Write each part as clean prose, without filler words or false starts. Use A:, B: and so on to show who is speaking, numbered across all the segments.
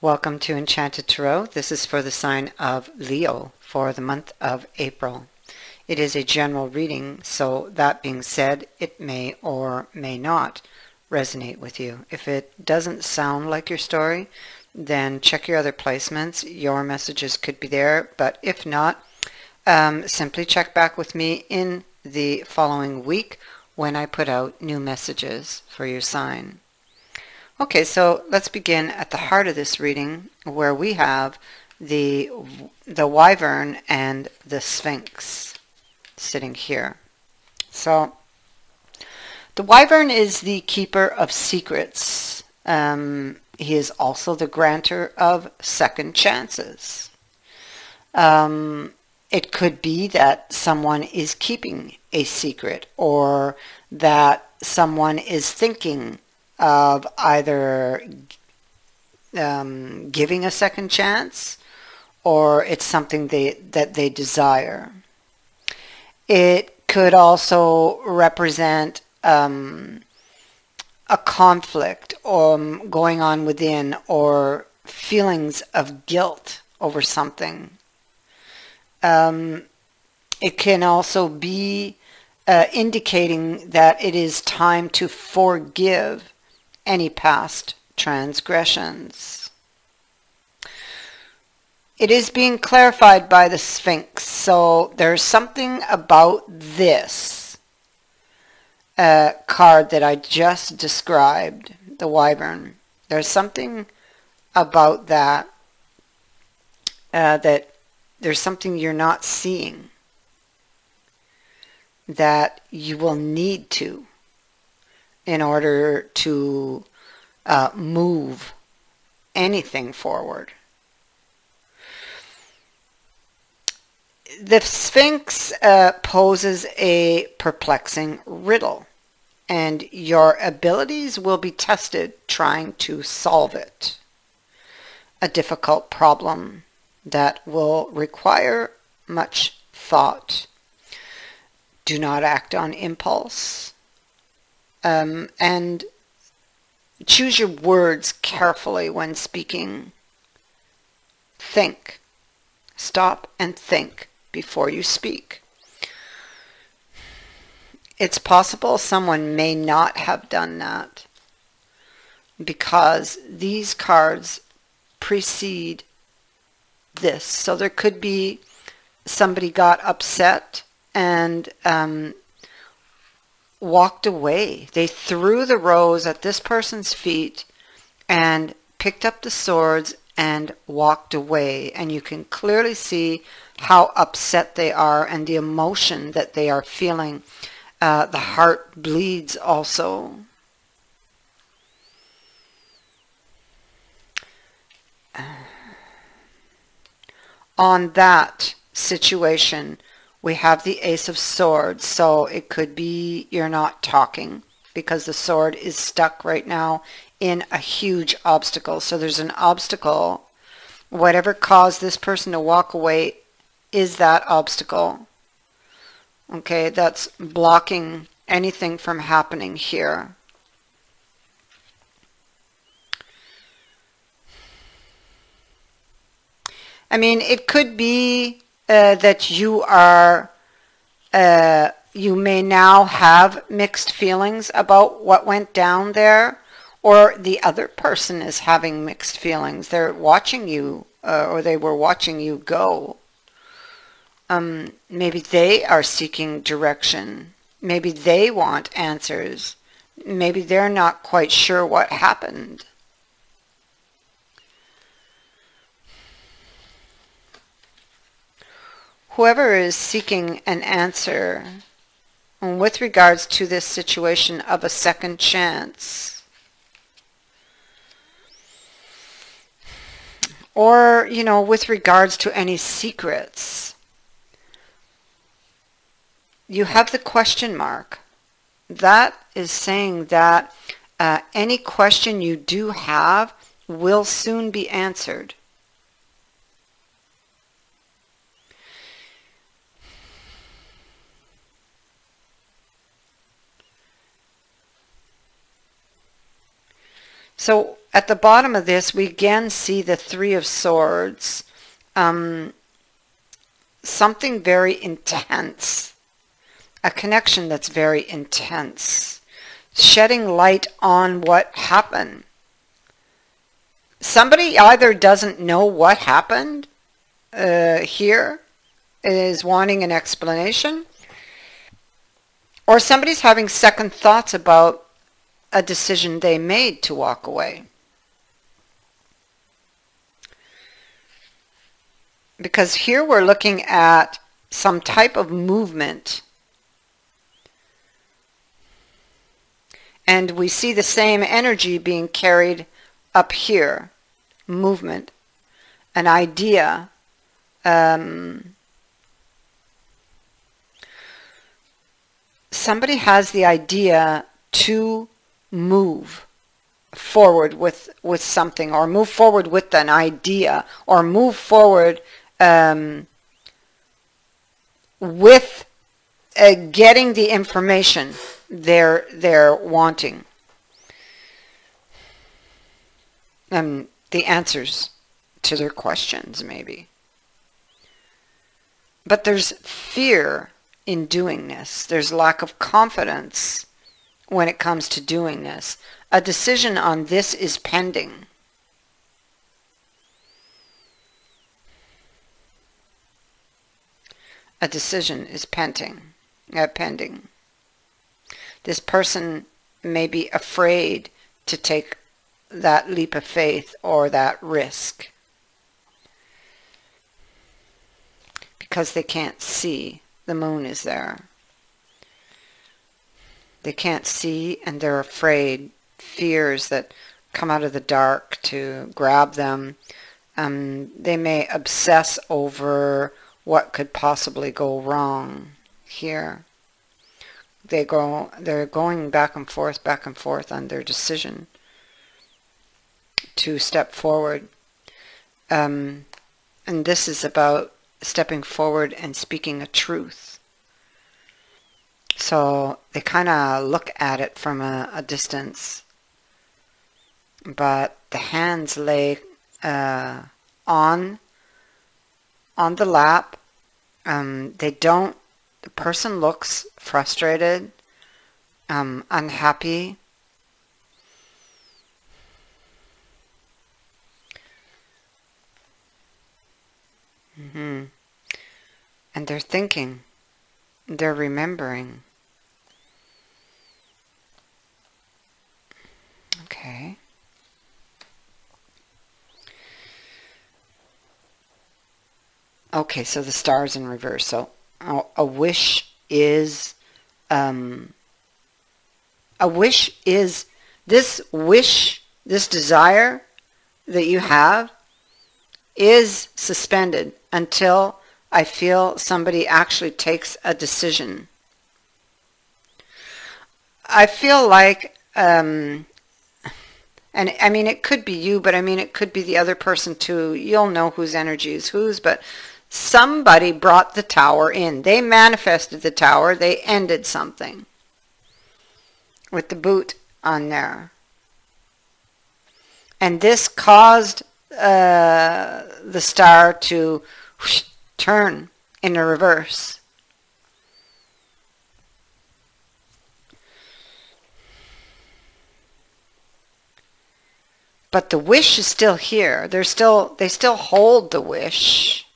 A: Welcome to Enchanted Tarot. This is for the sign of Leo for the month of April. It is a general reading, so that being said, it may or may not resonate with you. If it doesn't sound like your story, then check your other placements. Your messages could be there, but if not, simply check back with me in the following week when I put out new messages for your sign. Okay, so let's begin at the heart of this reading where we have the Wyvern and the Sphinx sitting here. So the Wyvern is the keeper of secrets. He is also the grantor of second chances. It could be that someone is keeping a secret, or that someone is thinking of either giving a second chance, or it's something that they desire. It could also represent a conflict going on within, or feelings of guilt over something. It can also be indicating that it is time to forgive any past transgressions. It is being clarified by the Sphinx, so there's something about this card that I just described, the Wyvern. There's something about that, that there's something you're not seeing, that you will need to in order to move anything forward. The Sphinx poses a perplexing riddle, and your abilities will be tested trying to solve it. A difficult problem that will require much thought. Do not act on impulse. And choose your words carefully when speaking. Think. Stop and think before you speak. It's possible someone may not have done that, because these cards precede this. So there could be somebody got upset and walked away. They threw the rose at this person's feet and picked up the swords and walked away. And you can clearly see how upset they are and the emotion that they are feeling. The heart bleeds also. On that situation, we have the Ace of Swords, so it could be you're not talking because the sword is stuck right now in a huge obstacle. So there's an obstacle. Whatever caused this person to walk away is that obstacle. Okay, that's blocking anything from happening here. I mean, it could be that you are, you may now have mixed feelings about what went down there, or the other person is having mixed feelings. They're watching you, or they were watching you go. Maybe they are seeking direction. Maybe they want answers. Maybe they're not quite sure what happened. Whoever is seeking an answer with regards to this situation of a second chance, or, you know, with regards to any secrets, you have the question mark. That is saying that any question you do have will soon be answered. So at the bottom of this, we again see the Three of Swords. Something very intense. A connection that's very intense. Shedding light on what happened. Somebody either doesn't know what happened here, is wanting an explanation, or somebody's having second thoughts about a decision they made to walk away. Because here we're looking at some type of movement. And we see the same energy being carried up here. Movement. An idea. Somebody has the idea to move forward with something, or move forward with an idea, or move forward with getting the information they're wanting, the answers to their questions maybe. But there's fear in doing this. There's lack of confidence when it comes to doing this. A decision on this is pending. A decision is pending. This person may be afraid to take that leap of faith or that risk because they can't see the moon is there. They can't see, and they're afraid. Fears that come out of the dark to grab them. They may obsess over what could possibly go wrong here. They're going back and forth on their decision to step forward. And this is about stepping forward and speaking a truth. So they kind of look at it from a distance. But the hands lay on the lap. The person looks frustrated, unhappy. And they're thinking, they're remembering. Okay. Okay, so the star's in reverse. So a wish is this desire that you have is suspended until I feel somebody actually takes a decision. I feel like, and I mean, it could be you, but I mean, it could be the other person too. You'll know whose energy is whose, but somebody brought the tower in. They manifested the tower. They ended something with the boot on there. And this caused the star to turn in a reverse. But the wish is still here. They still hold the wish.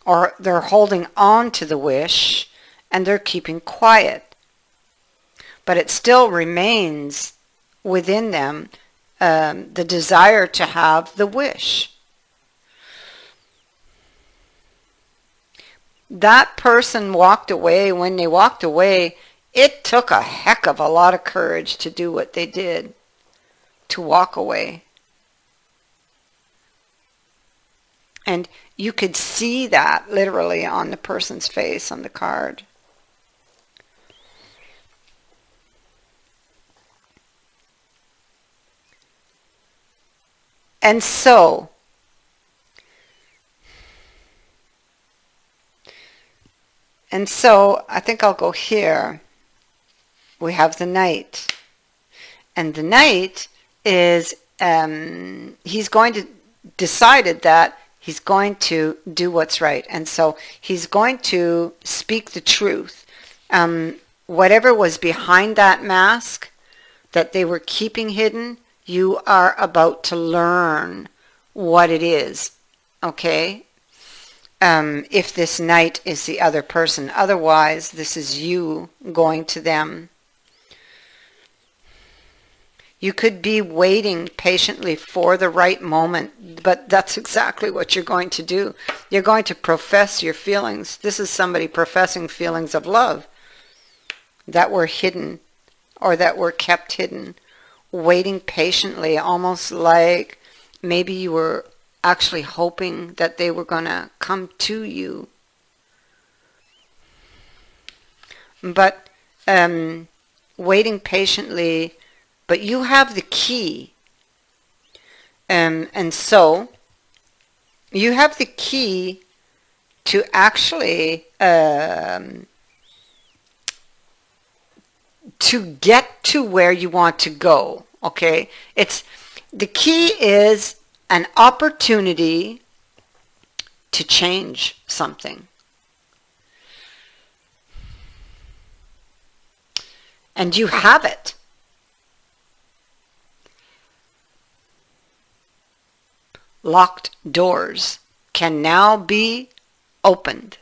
A: Or they're holding on to the wish and they're keeping quiet. But it still remains within them the desire to have the wish. That person walked away. When they walked away, it took a heck of a lot of courage to do what they did, to walk away. And you could see that literally on the person's face on the card. And so, I think I'll go here. We have the Knight. And the Knight is he's going to decided that he's going to do what's right, and so he's going to speak the truth. Whatever was behind that mask that they were keeping hidden, you are about to learn what it is. Okay? If this knight is the other person. Otherwise, this is you going to them. You could be waiting patiently for the right moment, but that's exactly what you're going to do. You're going to profess your feelings. This is somebody professing feelings of love that were hidden or that were kept hidden, waiting patiently, almost like maybe you were actually hoping that they were going to come to you. But waiting patiently, but you have the key. And so you have the key to actually to get to where you want to go. Okay? It's the key is an opportunity to change something. And you have it. Locked doors can now be opened.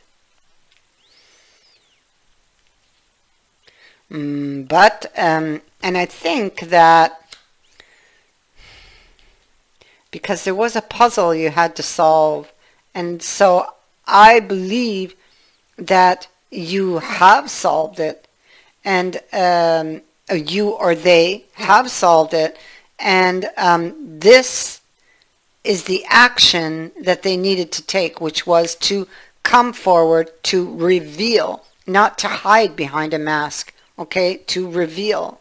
A: But, and I think that because there was a puzzle you had to solve, and so I believe that you have solved it, and you or they have solved it, and this is the action that they needed to take, which was to come forward to reveal, not to hide behind a mask, okay, to reveal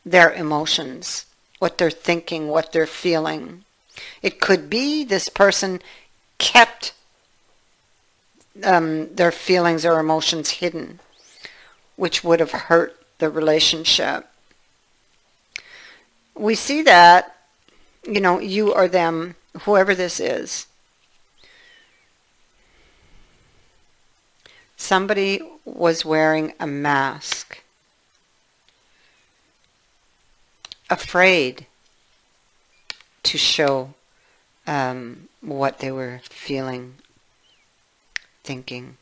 A: their emotions, what they're thinking, what they're feeling. It could be this person kept their feelings or emotions hidden, which would have hurt the relationship. We see that, you know, you or them, whoever this is, somebody was wearing a mask, afraid to show what they were feeling, thinking,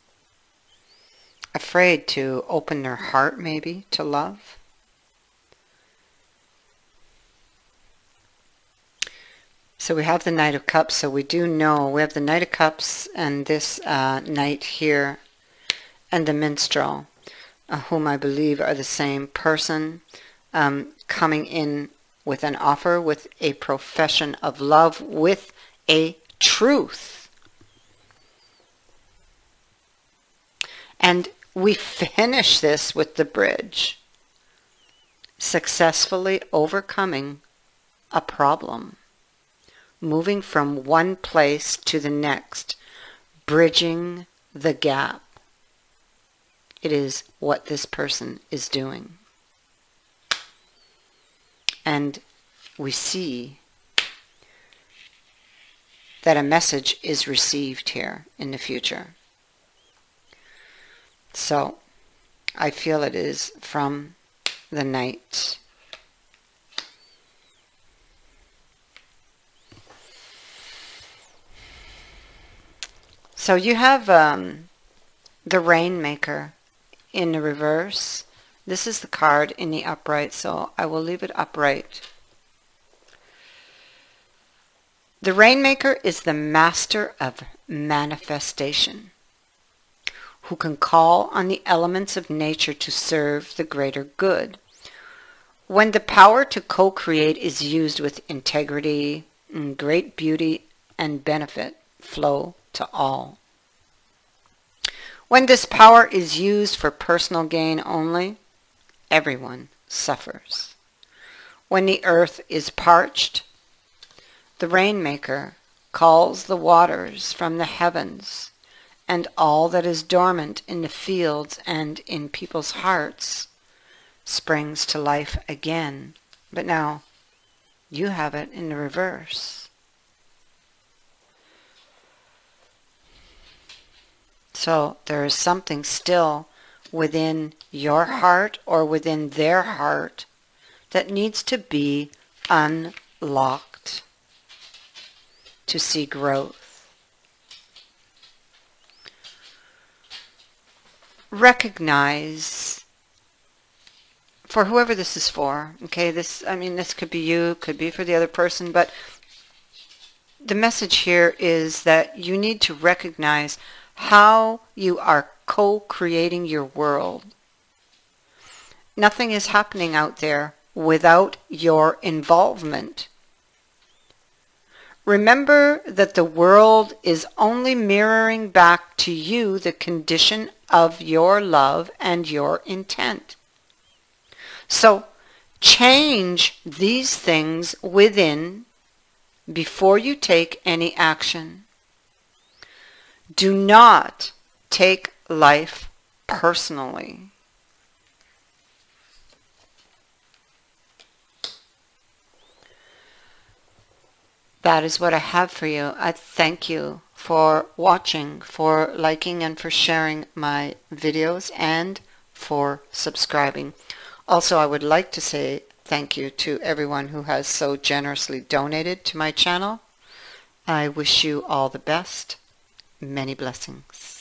A: afraid to open their heart maybe to love. So we have the Knight of Cups, so we do know, we have the Knight of Cups and this knight here, and the Minstrel, whom I believe are the same person, coming in with an offer, with a profession of love, with a truth. And we finish this with the bridge, successfully overcoming a problem, moving from one place to the next, bridging the gap. It is what this person is doing. And we see that a message is received here in the future. So I feel it is from the Knight. So you have the Rainmaker in the reverse. This is the card in the upright, so I will leave it upright. The Rainmaker is the master of manifestation, who can call on the elements of nature to serve the greater good. When the power to co-create is used with integrity, great beauty and benefit flow to all. When this power is used for personal gain only, everyone suffers. When the earth is parched, the Rainmaker calls the waters from the heavens, and all that is dormant in the fields and in people's hearts springs to life again. But now you have it in the reverse. So there is something still within your heart or within their heart that needs to be unlocked to see growth. Recognize, for whoever this is for, okay, this could be you, could be for the other person, but the message here is that you need to recognize how you are co-creating your world. Nothing is happening out there without your involvement. Remember that the world is only mirroring back to you the condition of your love and your intent. So change these things within before you take any action. Do not take life personally. That is what I have for you. I thank you for watching, for liking, and for sharing my videos, and for subscribing. Also, I would like to say thank you to everyone who has so generously donated to my channel. I wish you all the best. Many blessings.